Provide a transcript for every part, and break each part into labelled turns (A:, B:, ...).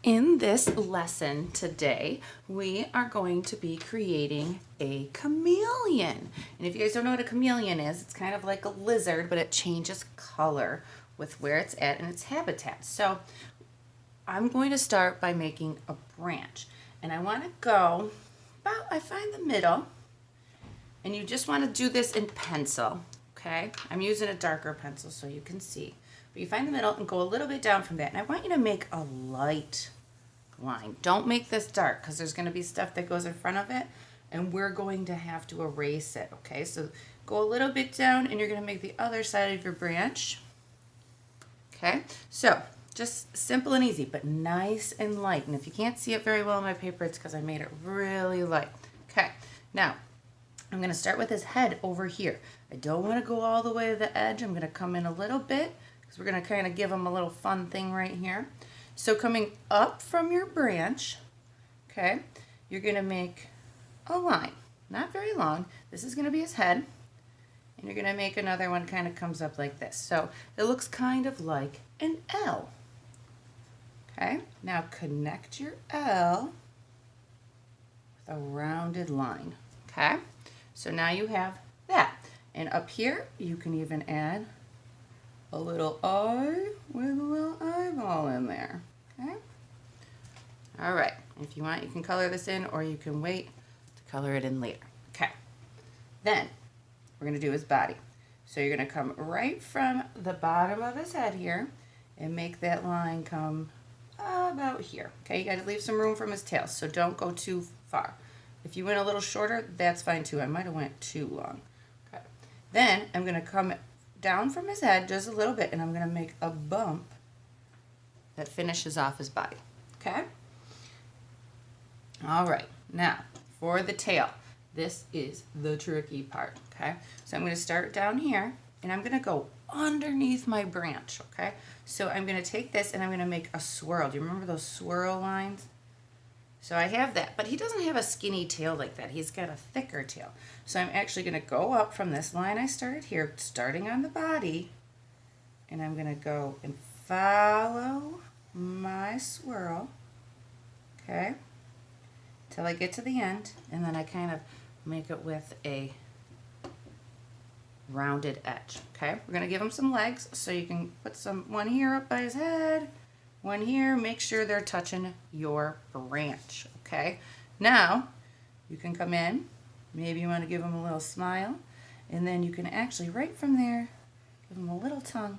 A: In this lesson today, we are going to be creating a chameleon. And if you guys don't know what a chameleon is, it's kind of like a lizard, but it changes color with where it's at in its habitat. So I'm going to start by making a branch. And I want to go about, I find the middle, and you just want to do this in pencil, okay? I'm using a darker pencil so you can see. But you find the middle and go a little bit down from that. And I want you to make a light line. Don't make this dark because there's going to be stuff that goes in front of it and we're going to have to erase it, okay? So go a little bit down and you're going to make the other side of your branch, okay? So just simple and easy, but nice and light. And if you can't see it very well on my paper, it's because I made it really light. Okay, now I'm going to start with his head over here. I don't want to go all the way to the edge. I'm going to come in a little bit because we're going to kind of give him a little fun thing right here. So coming up from your branch, okay, you're going to make a line, not very long. This is going to be his head, and you're going to make another one kind of comes up like this. So it looks kind of like an L. Okay, now connect your L with a rounded line. Okay, so now you have that. And up here, you can even add a little eye with a little eyeball in there. Okay, all right. If you want, you can color this in, or you can wait to color it in later. Okay, then we're going to do his body. So you're going to come right from the bottom of his head here and make that line come about here. Okay, you got to leave some room from his tail, so don't go too far. If you went a little shorter, that's fine too. I might have went too long. Okay, then I'm going to come down from his head just a little bit, and I'm going to make a bump that finishes off his body. Okay, all right. Now for the tail, this is the tricky part. Okay, so I'm going to start down here and I'm going to go underneath my branch. Okay, so I'm going to take this and I'm going to make a swirl. Do you remember those swirl lines? So I have that, but he doesn't have a skinny tail like that. He's got a thicker tail. So I'm actually going to go up from this line I started here, starting on the body, and I'm going to go and follow my swirl, okay, till I get to the end, and then I kind of make it with a rounded edge. Okay, we're going to give him some legs, so you can put one here up by his head, one here. Make sure they're touching your branch. Okay, now you can come in, maybe you want to give him a little smile, and then you can actually right from there give him a little tongue.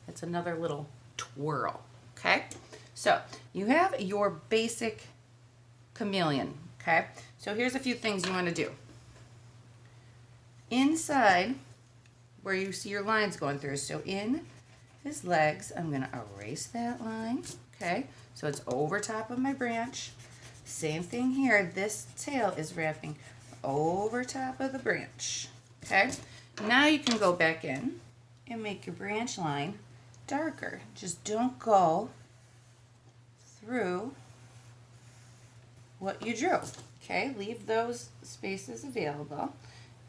A: That's another little twirl. Okay, so you have your basic chameleon. Okay, so here's a few things you want to do. Inside where you see your lines going through, so in his legs, I'm going to erase that line. Okay, so it's over top of my branch. Same thing here. This tail is wrapping over top of the branch. Okay, now you can go back in and make your branch line darker. Just don't go through what you drew. Okay, leave those spaces available,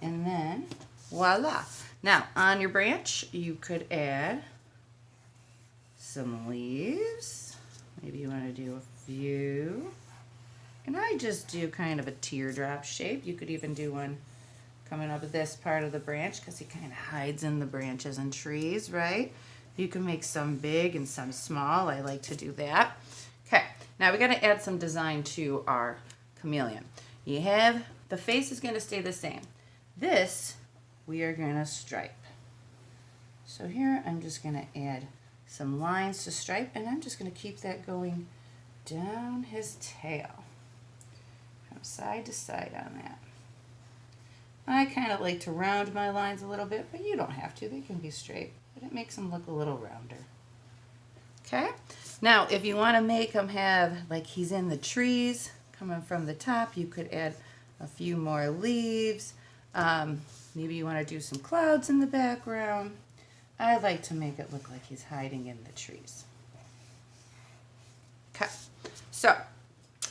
A: and then voila. Now on your branch you could add some leaves. Maybe you want to do a few, and I just do kind of a teardrop shape. You could even do one coming up this part of the branch because he kind of hides in the branches and trees, right? You can make some big and some small. I like to do that. Okay, now we got to add some design to our chameleon. You have, the face is going to stay the same. This we are going to stripe. So here I'm just going to add some lines to stripe, and I'm just going to keep that going down his tail from side to side on that. I kind of like to round my lines a little bit, but you don't have to. They can be straight, but it makes them look a little rounder. Okay, now if you want to make him have, like he's in the trees coming from the top, you could add a few more leaves. Maybe you want to do some clouds in the background. I like to make it look like he's hiding in the trees. Okay, so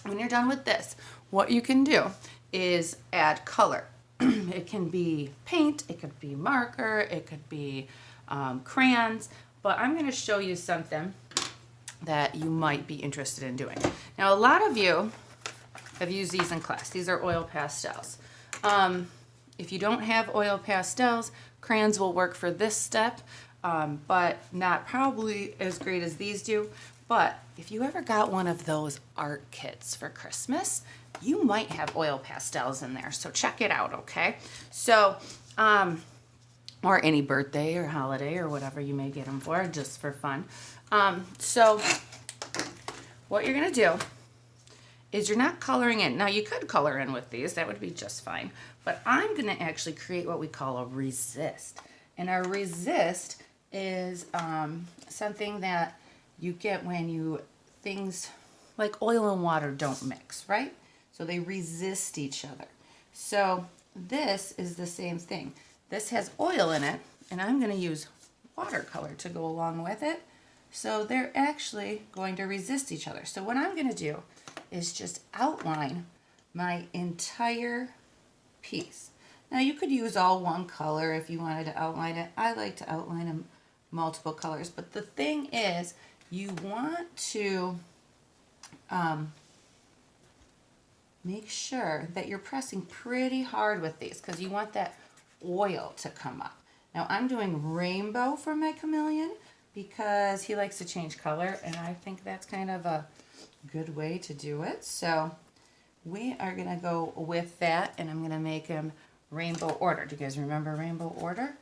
A: when you're done with this, what you can do is add color. It can be paint, it could be marker, it could be crayons, but I'm going to show you something that you might be interested in doing. Now, a lot of you have used these in class. These are oil pastels. If you don't have oil pastels, crayons will work for this step, but not probably as great as these do. But if you ever got one of those art kits for Christmas, you might have oil pastels in there. So check it out, okay? So, or any birthday or holiday or whatever you may get them for, just for fun. So what you're gonna do is you're not coloring in. Now you could color in with these, that would be just fine. But I'm gonna actually create what we call a resist. And our resist is something that you get when things like oil and water don't mix, right? So they resist each other. So this is the same thing. This has oil in it, and I'm gonna use watercolor to go along with it. So they're actually going to resist each other. So what I'm gonna do is just outline my entire piece. Now you could use all one color if you wanted to outline it. I like to outline them multiple colors, but the thing is you want to make sure that you're pressing pretty hard with these because you want that oil to come up. Now I'm doing rainbow for my chameleon because he likes to change color, and I think that's kind of a good way to do it. So we are gonna go with that, and I'm gonna make him rainbow order. Do you guys remember rainbow order?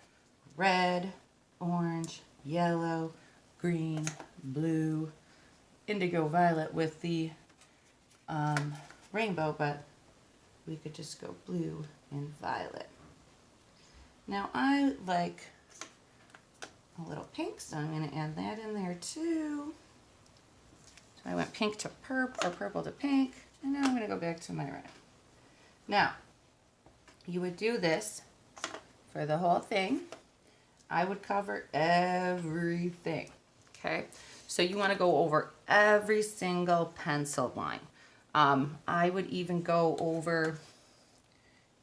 A: Red, orange, yellow, green, blue, indigo violet with the rainbow, but we could just go blue and violet. Now I like a little pink, so I'm going to add that in there too. So I went pink to purple, or purple to pink, and now I'm going to go back to my red. Now, you would do this for the whole thing. I would cover everything, okay? So you want to go over every single pencil line. I would even go over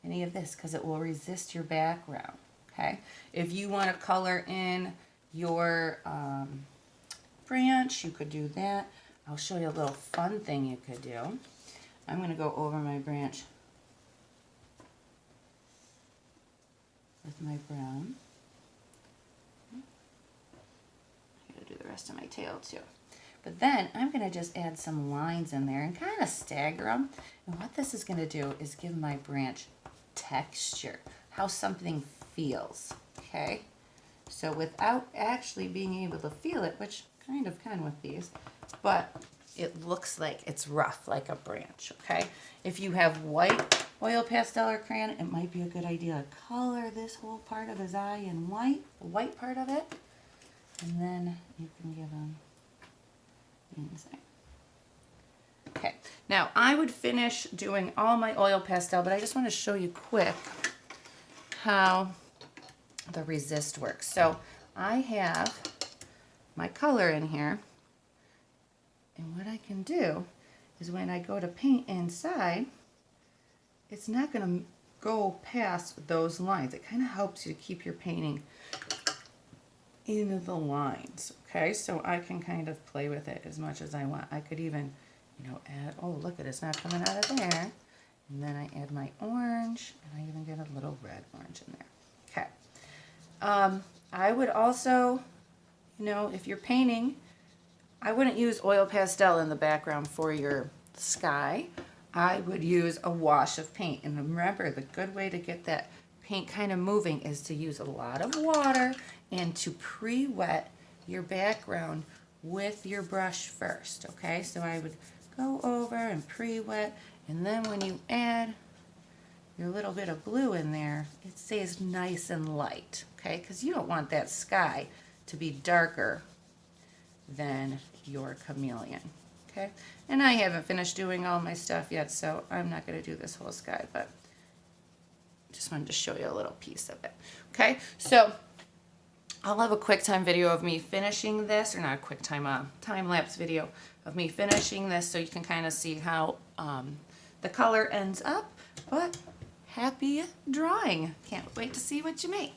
A: any of this because it will resist your background, okay? If you want to color in your branch, you could do that. I'll show you a little fun thing you could do. I'm going to go over my branch with my brown. I'm going to do the rest of my tail too. But then I'm going to just add some lines in there and kind of stagger them. And what this is going to do is give my branch texture, how something feels, okay? So without actually being able to feel it, which kind of can with these, but it looks like it's rough, like a branch, okay? If you have white oil pastel or crayon, it might be a good idea to color this whole part of his eye in white, the white part of it, and then you can give him inside. Okay, now I would finish doing all my oil pastel, but I just want to show you quick how the resist works. So I have my color in here, and what I can do is when I go to paint inside, it's not going to go past those lines. It kind of helps you to keep your painting in the lines, okay? So I can kind of play with it as much as I want. I could even, you know, add, oh, look at it, it's not coming out of there. And then I add my orange, and I even get a little red orange in there. Okay. I would also, you know, if you're painting, I wouldn't use oil pastel in the background for your sky. I would use a wash of paint. And remember, the good way to get that paint kind of moving is to use a lot of water and to pre-wet your background with your brush first, okay? So I would go over and pre-wet, and then when you add your little bit of blue in there, it stays nice and light, okay? Because you don't want that sky to be darker than your chameleon, okay? And I haven't finished doing all my stuff yet, so I'm not going to do this whole sky, but just wanted to show you a little piece of it, okay? So I'll have a quick time video of me finishing this, or not a quick time, time-lapse video of me finishing this so you can kind of see how the color ends up, but happy drawing. Can't wait to see what you make.